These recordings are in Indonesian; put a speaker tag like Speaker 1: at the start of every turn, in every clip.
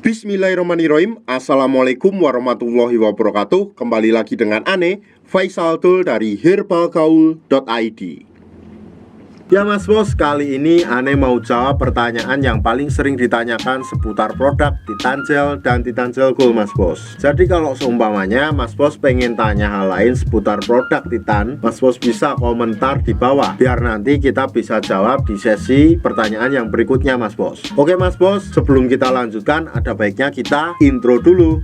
Speaker 1: Bismillahirrahmanirrahim. Assalamualaikum warahmatullahi wabarakatuh. Kembali lagi dengan Ane Faisal Tul dari herbalgaul.id. Ya Mas Bos, kali ini Ane mau jawab pertanyaan yang paling sering ditanyakan seputar produk Titan Gel dan Titan Gel Gold Mas Bos. Jadi kalau seumpamanya Mas Bos pengen tanya hal lain seputar produk Titan, Mas Bos bisa komentar di bawah, biar nanti kita bisa jawab di sesi pertanyaan yang berikutnya Mas Bos. Oke Mas Bos, sebelum kita lanjutkan ada baiknya kita intro dulu.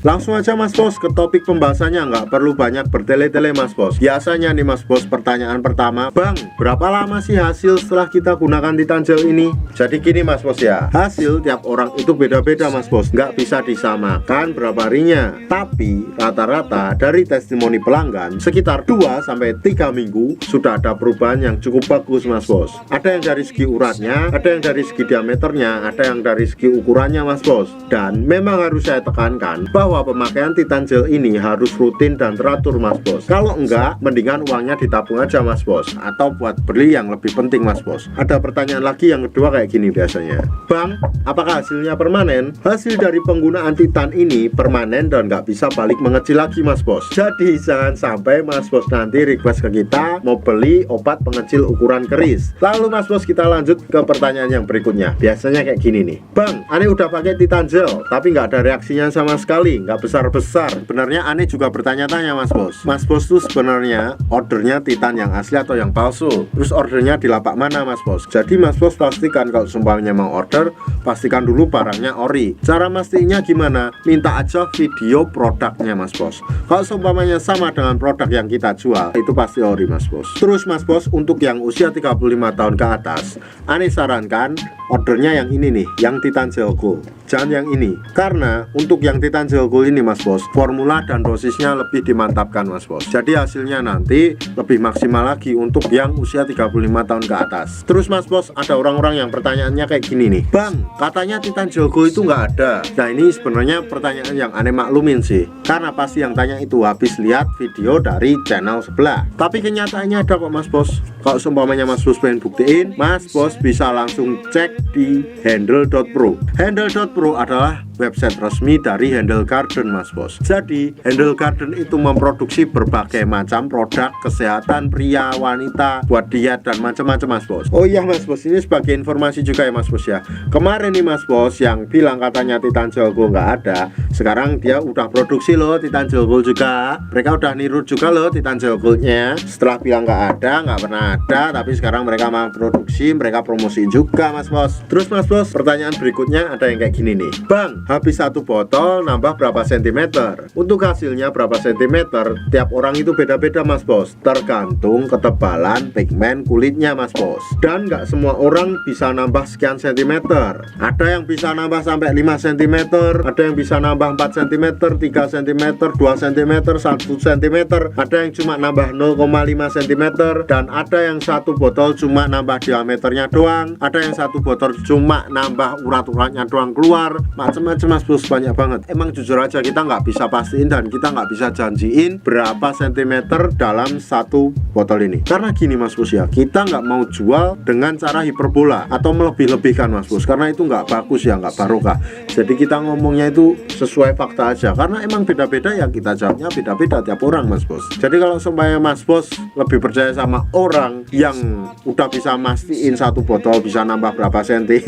Speaker 1: Langsung aja Mas Bos ke topik pembahasannya, nggak perlu banyak bertele-tele Mas Bos. Biasanya nih Mas Bos, pertanyaan pertama, Bang, berapa lama sih hasil setelah kita gunakan Titan Gel ini? Jadi gini Mas Bos ya, hasil tiap orang itu beda-beda Mas Bos, nggak bisa disamakan berapa harinya. Tapi rata-rata dari testimoni pelanggan sekitar 2-3 minggu sudah ada perubahan yang cukup bagus Mas Bos. Ada yang dari segi uratnya, ada yang dari segi diameternya, ada yang dari segi ukurannya Mas Bos. Dan memang harus saya tekankan bahwa pemakaian Titan Gel ini harus rutin dan teratur Mas Bos. Kalau enggak, mendingan uangnya ditabung aja Mas Bos, atau buat beli yang lebih penting Mas Bos. Ada pertanyaan lagi yang kedua kayak gini biasanya, Bang, apakah hasilnya permanen? Hasil dari penggunaan Titan ini permanen dan nggak bisa balik mengecil lagi Mas Bos. Jadi jangan sampai Mas Bos nanti request ke kita mau beli obat pengecil ukuran keris. Lalu Mas Bos, kita lanjut ke pertanyaan yang berikutnya. Biasanya kayak gini nih, Bang, Ane udah pakai Titan Gel tapi nggak ada reaksinya sama sekali, nggak besar-besar. Sebenarnya Ane juga bertanya-tanya Mas Bos. Mas Bos tuh sebenarnya ordernya Titan yang asli atau yang palsu? Terus ordernya di lapak mana Mas Bos? Jadi Mas Bos pastikan kalau sumpahnya mau order, pastikan dulu barangnya ori. Cara pastinya gimana? Minta aja video produknya Mas Bos. Kalau sumpahnya sama dengan produk yang kita jual, itu pasti ori Mas Bos. Terus Mas Bos, untuk yang usia 35 tahun ke atas, Ane sarankan ordernya yang ini nih, yang Titan Gel Gold. Jangan yang ini, karena untuk yang Titan Gel Gold ini Mas Bos, formula dan dosisnya lebih dimantapkan Mas Bos. Jadi hasilnya nanti lebih maksimal lagi untuk yang usia 35 tahun ke atas. Terus Mas Bos, ada orang-orang yang pertanyaannya kayak gini nih, Bang, katanya Titan Gel Gold itu nggak ada. Nah ini sebenarnya pertanyaan yang Ane maklumin sih, karena pasti yang tanya itu habis lihat video dari channel sebelah. Tapi kenyataannya ada kok Mas Bos. Kalau seumpamanya Mas Bos pengen buktiin, Mas Bos bisa langsung cek di handle.pro. Handle.pro adalah website resmi dari Handle Garden Mas Bos. Jadi Handle Garden itu memproduksi berbagai macam produk kesehatan pria, wanita, buat diet dan macam-macam Mas Bos. Oh iya Mas Bos, ini sebagai informasi juga ya Mas Bos ya. Kemarin nih Mas Bos yang bilang katanya Titan Gel Gold nggak ada, sekarang dia udah produksi loh Titan Gel Gold juga. Mereka udah niru juga loh Titan Gel Goldnya. Setelah bilang nggak ada, nggak pernah ada, tapi sekarang mereka mau produksi, mereka promosiin juga Mas Bos. Terus Mas Bos, pertanyaan berikutnya ada yang kayak gini nih, Bang, habis satu botol nambah berapa sentimeter? Untuk hasilnya berapa sentimeter, tiap orang itu beda-beda Mas Bos, tergantung ketebalan pigmen kulitnya Mas Bos. Dan nggak semua orang bisa nambah sekian sentimeter. Ada yang bisa nambah sampai 5 cm, ada yang bisa nambah 4 cm, 3 cm, 2 cm, 1 cm, ada yang cuma nambah 0,5 cm, dan ada yang satu botol cuma nambah diameternya doang, ada yang satu botol cuma nambah urat-uratnya doang keluar, macam-macam Mas Bos, banyak banget. Emang jujur aja kita nggak bisa pastiin dan kita nggak bisa janjiin berapa sentimeter dalam satu botol ini. Karena gini Mas Bos ya, kita nggak mau jual dengan cara hiperbola atau melebih-lebihkan Mas Bos, karena itu nggak bagus ya, nggak barokah. Jadi kita ngomongnya itu sesuai fakta aja, karena emang beda-beda ya, kita jawabnya beda-beda tiap orang Mas Bos. Jadi kalau supaya Mas Bos lebih percaya sama orang yang udah bisa mastiin satu botol bisa nambah berapa senti,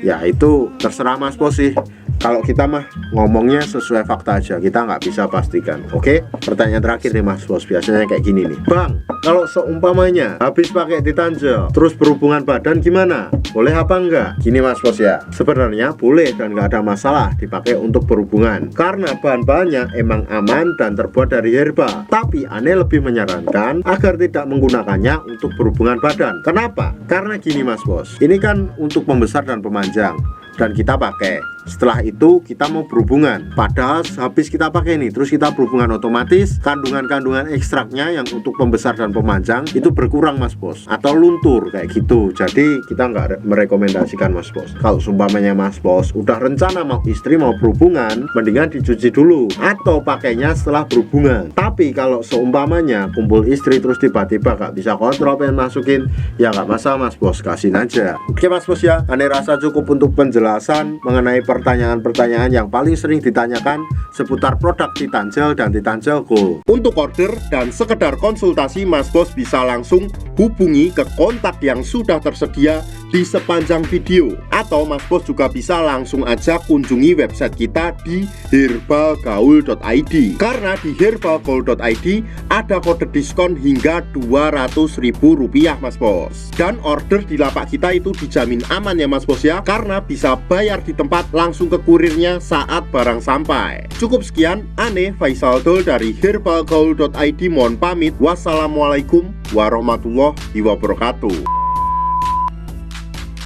Speaker 1: ya itu terserah Mas Bos sih. Kalau kita mah ngomongnya sesuai fakta aja, kita nggak bisa pastikan. Oke, pertanyaan terakhir nih Mas Bos, biasanya kayak gini nih, Bang, kalau seumpamanya habis pakai Titan Gel terus berhubungan badan gimana? Boleh apa enggak? Gini Mas Bos ya, sebenarnya boleh dan nggak ada masalah dipakai untuk berhubungan, karena bahan-bahannya emang aman dan terbuat dari herba. Tapi Ane lebih menyarankan agar tidak menggunakannya untuk berhubungan badan. Kenapa? Karena gini Mas Bos, ini kan untuk pembesar dan pemanjang. dan kita pakai. Setelah itu kita mau berhubungan, padahal habis kita pakai ini terus kita berhubungan, otomatis kandungan-kandungan ekstraknya yang untuk pembesar dan pemanjang itu berkurang Mas Bos, atau luntur kayak gitu. Jadi kita nggak merekomendasikan Mas Bos. Kalau seumpamanya Mas Bos udah rencana mau istri mau berhubungan, mendingan dicuci dulu atau pakainya setelah berhubungan. Tapi kalau seumpamanya kumpul istri terus tiba-tiba nggak bisa kontrol pengen masukin, ya nggak masalah Mas Bos, kasihin aja. Oke Mas Bos ya, Ane rasa cukup untuk penjelasan mengenai pertanyaan-pertanyaan yang paling sering ditanyakan seputar produk Titan Gel dan Titan Gel Gold. Untuk order dan sekedar konsultasi, Mas Bos bisa langsung hubungi ke kontak yang sudah tersedia di sepanjang video, atau Mas Bos juga bisa langsung aja kunjungi website kita di herbalgaul.id, karena di herbalgaul.id ada kode diskon hingga Rp200.000 Mas Bos. Dan order di lapak kita itu dijamin aman ya Mas Bos ya, karena bisa bayar di tempat langsung ke kurirnya saat barang sampai. Cukup sekian, Ane Faisal Dol dari herbalgaul.id mohon pamit. Wassalamualaikum warahmatullahi wabarakatuh.